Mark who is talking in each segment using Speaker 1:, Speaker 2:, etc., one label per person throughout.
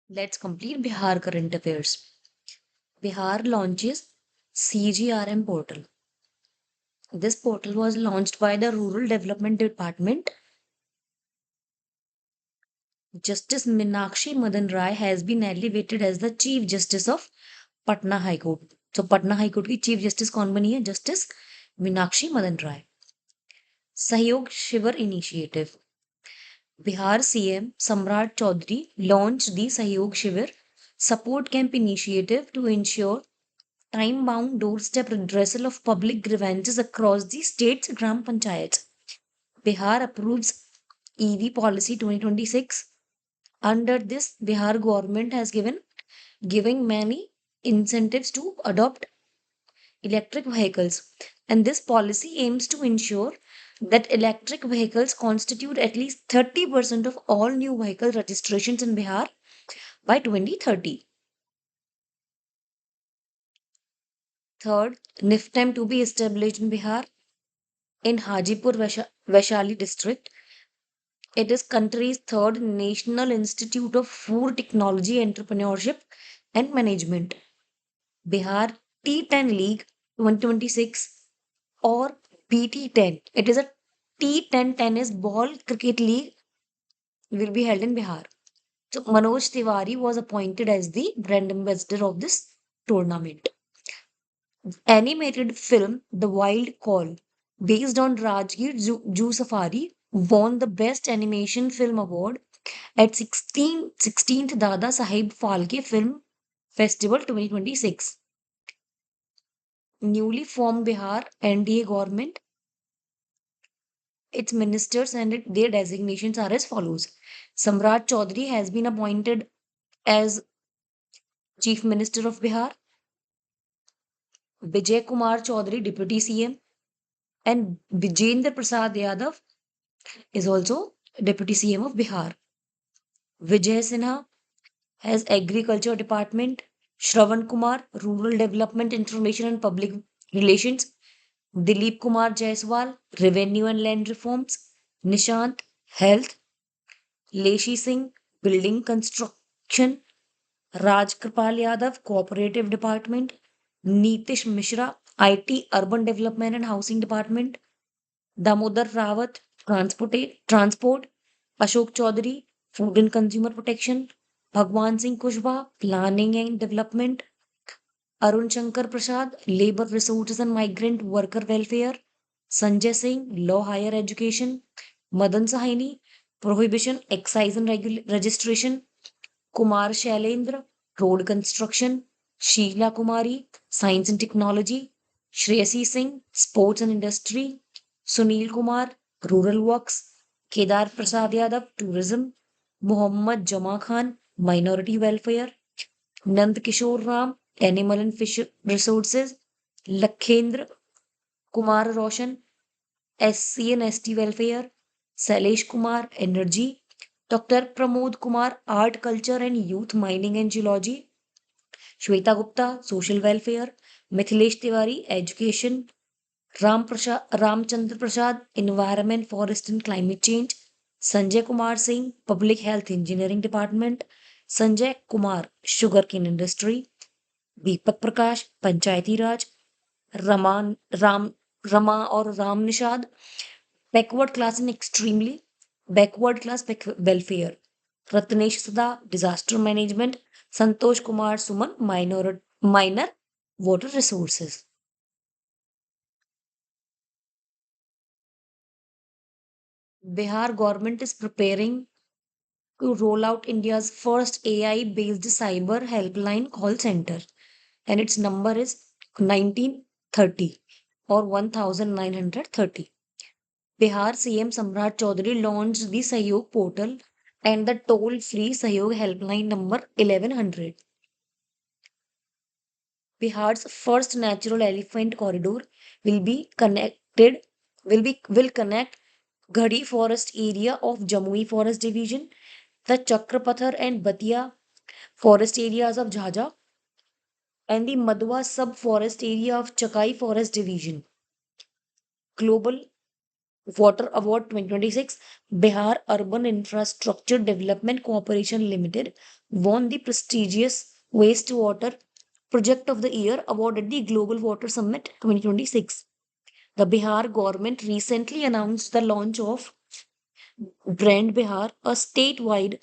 Speaker 1: Let's complete Bihar current affairs. Bihar launches CGRM portal. This portal was launched by the Rural Development Department. Justice Minakshi Madan Rai has been elevated as the Chief Justice of Patna High Court. So Patna high court की chief justice कौन बनी है? Justice Meenakshi Madan राय. सहयोग शिविर initiative. Bihar CM Samrat Chaudhary launched the Sahyog Shivir support camp initiative to ensure time-bound doorstep redressal of public grievances across the state's Gram Panchayats. Bihar approves EV policy 2026. Under this, Bihar government has giving many incentives to adopt electric vehicles, and this policy aims to ensure that electric vehicles constitute at least 30% of all new vehicle registrations in Bihar by 2030. Third, NIFTEM to be established in Bihar in Hajipur Vaishali district. It is country's third National Institute of Food Technology Entrepreneurship and Management. Bihar T10 League 2026 or BT10. It is a T10 tennis ball cricket league will be held in Bihar. So Manoj Tiwari was appointed as the brand ambassador of this tournament. Animated film The Wild Call, based on Rajgir Zoo Safari, won the Best Animation Film Award at 16th Dada Sahib Phalke Film Festival 2026. Newly formed Bihar NDA government, its ministers and their designations are as follows. Samrat Chaudhary has been appointed as Chief Minister of Bihar, Vijay Kumar Chaudhary, Deputy CM, and Vijendra Prasad Yadav is also Deputy CM of Bihar. Vijay Sinha has Agriculture Department, Shravan Kumar, Rural Development Information and Public Relations, Dilip Kumar Jaiswal, Revenue and Land Reforms, Nishant, Health, Leshi Singh, Building Construction, Raj Kripal Yadav, Cooperative Department, Nitish Mishra, IT, Urban Development and Housing Department, Damodar Rawat, Transport, Ashok Chaudhary, Food and Consumer Protection, Bhagwan Singh Kushwaha, Planning and Development, Arun Shankar Prasad, Labor Resources and Migrant Worker Welfare, Sanjay Singh, Law Higher Education, Madan Sahini, Prohibition, Excise and Registration, Kumar Shailendra, Road Construction, Sheila Kumari, Science and Technology, Shreyasi Singh, Sports and Industry, Sunil Kumar, Rural Works, Kedar Prasad Yadav, Tourism, Muhammad Jama Khan, Minority Welfare, Nand Kishore Ram, Animal and Fish Resources, Lakhendra Kumar Roshan, SC and ST Welfare, Sailesh Kumar, Energy, Dr. Pramod Kumar, Art, Culture and Youth, Mining and Geology, Shweta Gupta, Social Welfare, Mithilesh Tiwari, Education, Ramchandra Prasad, Environment, Forest and Climate Change, Sanjay Kumar Singh, Public Health Engineering Department, Sanjay Kumar, Sugarcane Industry, Deepak Prakash, Panchayati Raj, Raman, Ram, Rama or Ram Nishad, backward class and extremely backward class welfare. Ratnesh Sada, disaster management. Santosh Kumar Suman, minor water resources. Bihar government is preparing to roll out India's first AI-based cyber helpline call center, and its number is 1930 or 1930. Bihar CM Samrat Chaudhary launched the Sahyog portal and the toll-free Sahyog helpline number 1100. Bihar's first natural elephant corridor will be connected will connect Ghadi Forest area of Jamui Forest Division, the Chakrapathar and Batia forest areas of Jhaja, and the Madhwa sub forest area of Chakai Forest Division. Global Water Award 2026, Bihar Urban Infrastructure Development Cooperation Limited won the prestigious Wastewater Project of the Year award at the Global Water Summit 2026. The Bihar government recently announced the launch of Brand Bihar, a statewide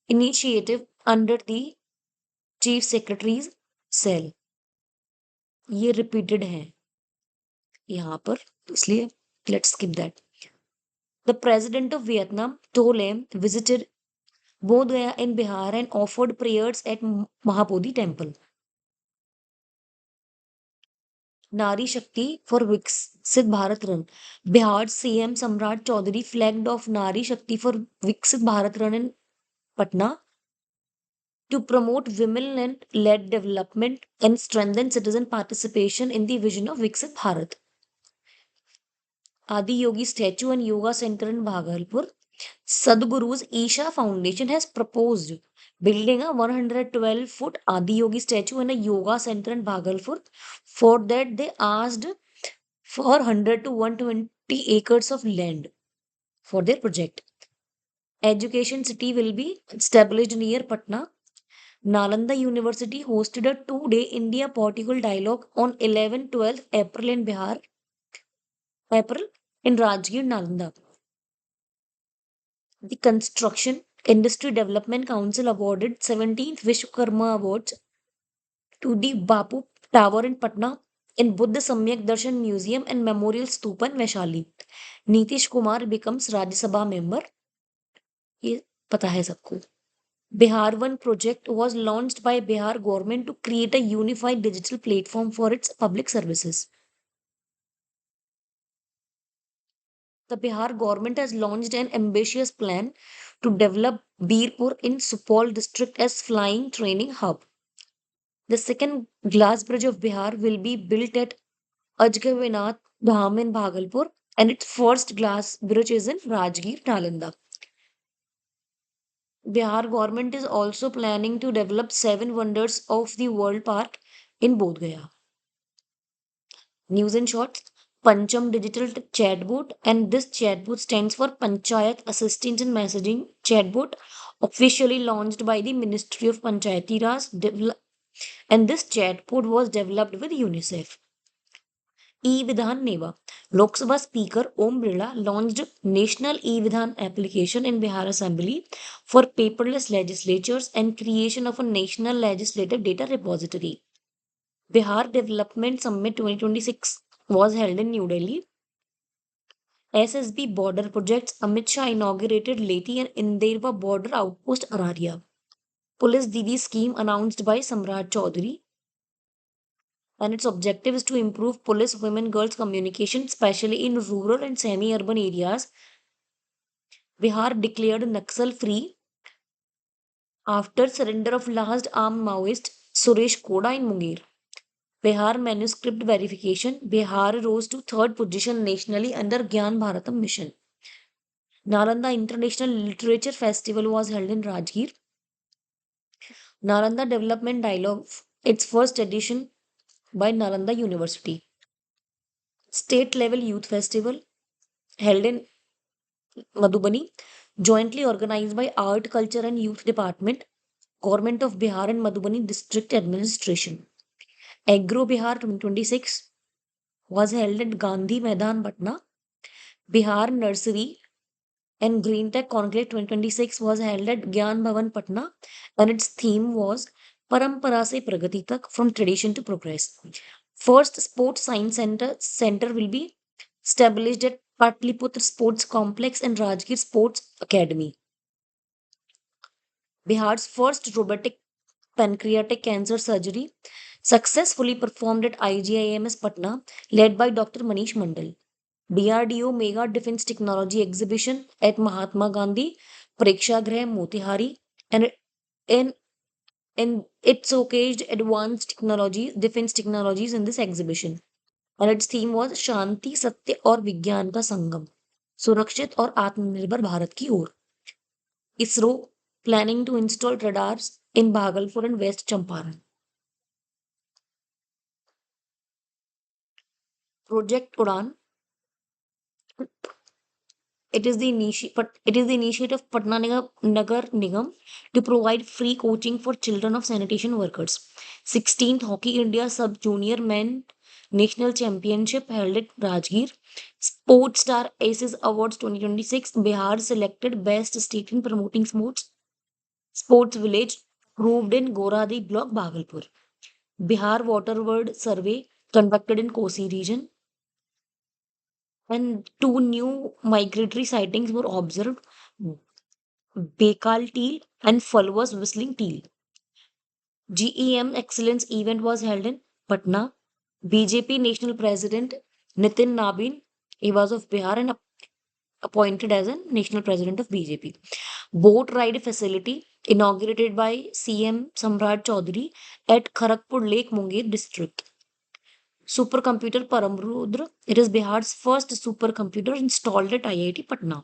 Speaker 1: initiative under the Chief Secretary's cell. ये repeated है यहाँ पर, इसलिए let's skip that. The president of Vietnam, To Lam, visited Bodh Gaya in Bihar and offered prayers at Mahabodhi temple. Nari Shakti for Viksit Bharat Run. Bihar CM Samrat Chaudhary flagged off Nari Shakti for Viksit Bharat Run in Patna to promote women-led development and strengthen citizen participation in the vision of Viksit Bharat. Adi Yogi statue and yoga center in Bhagalpur. Sadhguru's Isha Foundation has proposed building a 112-foot Adi Yogi statue and a yoga center in Bhagalpur. For that, they asked for 100 to 120 acres of land for their project. Education city will be established near Patna. Nalanda University hosted a 2-day India Portugal dialogue on 11-12 April in Bihar, April in Rajgir, Nalanda. The Construction Industry Development Council awarded 17th Vishwakarma Awards to the Bapu Tower in Patna in Buddha Samyak Darshan Museum and Memorial Stupa in Vaishali. Nitish Kumar becomes Rajya Sabha member. ये पता है सबको. Bihar One project was launched by Bihar government to create a unified digital platform for its public services. The Bihar government has launched an ambitious plan to develop Birpur in Supol district as flying training hub. The second glass bridge of Bihar will be built at Ajgavinath Dham in Bhagalpur, and its first glass bridge is in Rajgir, Nalanda. Bihar government is also planning to develop seven wonders of the world park in Bodh Gaya. News in short, Pancham Digital Chatbot, and this chatbot stands for Panchayat Assistant and Messaging Chatbot, officially launched by the Ministry of Panchayati Raj, and this chatbot was developed with UNICEF. E-Vidhan Neva. Lok Sabha Speaker Om Birla launched National E-Vidhan application in Bihar Assembly for paperless legislatures and creation of a national legislative data repository. Bihar Development Summit 2026 was held in New Delhi. SSB border projects. Amit Shah inaugurated Leti and Inderva border outpost Araria. Police Didi scheme announced by Samrat Chaudhary, and its objective is to improve police women girls communication, especially in rural and semi-urban areas. Bihar declared Naxal free after surrender of last armed Maoist Suresh Koda in Munger. Bihar manuscript verification. Bihar rose to third position nationally under Gyan Bharatam mission. Nalanda International Literature Festival was held in Rajgir. Nalanda Development Dialogue, its first edition by Nalanda University. State level youth festival held in Madhubani, jointly organized by Art, Culture and Youth Department, Government of Bihar and Madhubani District Administration. Agro Bihar 2026 was held at Gandhi Maidan, Patna. Bihar Nursery and Green Tech Conclave 2026 was held at Gyan Bhavan, Patna, and its theme was Parampara se Pragati Tak, from tradition to progress. First Sports Science Center will be established at Patliputra Sports Complex and Rajgir Sports Academy. Bihar's first robotic pancreatic cancer surgery successfully performed at IGIMS Patna, led by Dr. Manish Mandal. DRDO Mega Defense Technology Exhibition at Mahatma Gandhi Prekshagrah Motihari, and in it showcased advanced defense technologies in this exhibition. And its theme was शांति सत्य और विज्ञान का संगम, सुरक्षित और आत्मनिर्भर भारत की ओर. ISRO planning to install radars in Bhagalpur and West Champaran. Project Udan It is the initiative of Patna Nagar Nigam to provide free coaching for children of sanitation workers. 16th Hockey India Sub Junior Men National Championship held at Rajgir. Sports Star Aces Awards 2026. Bihar selected Best State in Promoting Sports. Sports Village proved in Goradi Block, Bhagalpur. Bihar Water World Survey conducted in Kosi region. And two new migratory sightings were observed: Bekal teal and Fulvous whistling teal. GEM Excellence event was held in Patna. BJP National President Nitin Nabin, he was of Bihar and appointed as a National President of BJP. Boat ride facility inaugurated by CM Samrat Chaudhary at Kharagpur Lake Munger district. Supercomputer Paramrudra, it is Bihar's first supercomputer installed at IIT Patna.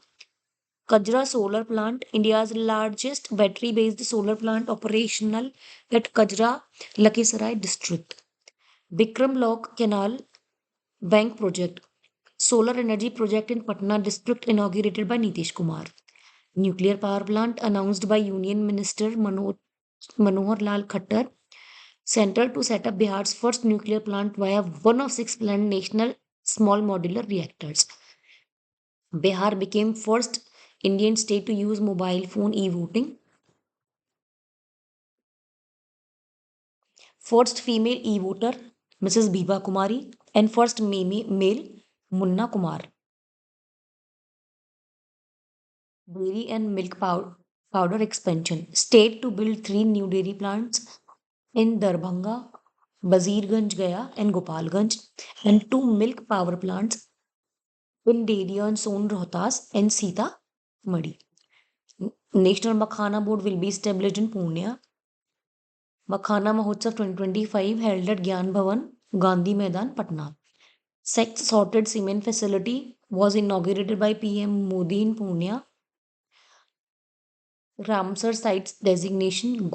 Speaker 1: Kajra Solar Plant, India's largest battery based solar plant operational at Kajra, Lakhisarai district. Bikram Lok Canal Bank project, solar energy project in Patna district inaugurated by Nitish Kumar. Nuclear power plant announced by Union Minister Manohar Lal Khattar, central to set up Bihar's first nuclear plant via one of six planned national small modular reactors. Bihar became first Indian state to use mobile phone e-voting, first female e-voter Mrs. Biba Kumari, and first male Munna Kumar. Dairy and milk powder expansion. State to build three new dairy plants in Darbhanga, Bazirganj Gaya, and Gopalganj, and two milk power plants in Dadiya Son Rohtas and Sita Madi. National Makhana Board will be established in Pune. Makhana Mahotsav 2025 held at Gyan Bhavan, Gandhi Maidan, Patna. Sex sorted cement facility was inaugurated by PM Modi in Pune. Ramsar sites designation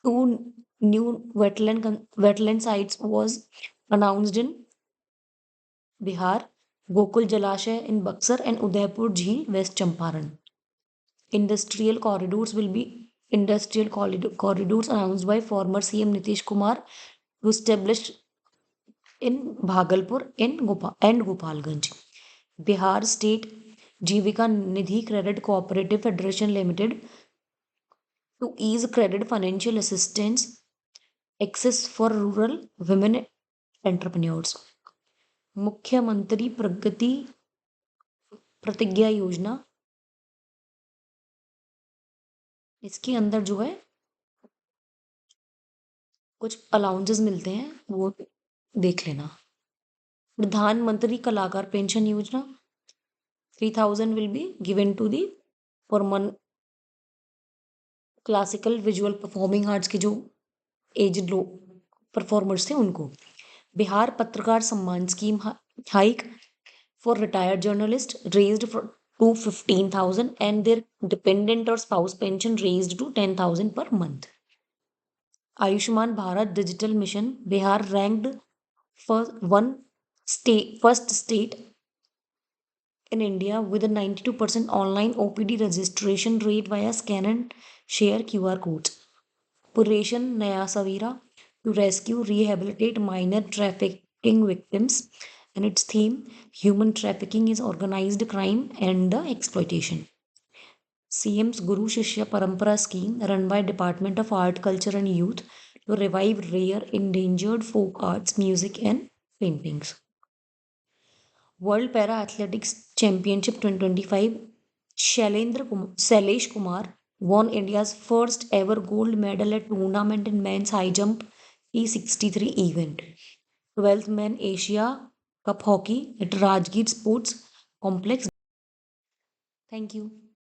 Speaker 1: two new wetland sites was announced in Bihar, Gokul Jalashay in Buxar and Udaipur Jheel, West Champaran. Industrial corridors announced by former CM Nitish Kumar to establish in Bhagalpur and Gopalganj. Bihar State Jivika Nidhi Credit Cooperative Federation Limited to ease credit financial assistance access for rural women entrepreneurs. मुख्यमंत्री प्रगति प्रतिज्ञा योजना, इसके अंदर जो है कुछ allowances मिलते हैं, वो देख लेना. प्रधानमंत्री कलाकार पेंशन योजना, 3,000 will be given to the for classical visual performing arts के जो एज्ड लो परफॉर्मर्स थे उनको. बिहार पत्रकार सम्मान scheme hike for retired journalist raised to 15,000 and their dependent or spouse pension raised to 10,000 per month. Ayushman Bharat Digital Mission, Bihar ranked first state in India with a 92% online OPD registration rate via scan and share QR codes. Operation Naya Savira to rescue, rehabilitate minor trafficking victims, and its theme human trafficking is organized crime and the exploitation. CM's Guru Shishya Parampara scheme run by Department of Art, Culture and Youth to revive rare endangered folk arts, music and paintings. World Para Athletics Championship 2025, Shailesh Kumar won India's first ever gold medal at tournament in men's high jump T63 event. 12th Men Asia Cup Hockey at Rajgir Sports Complex. Thank you.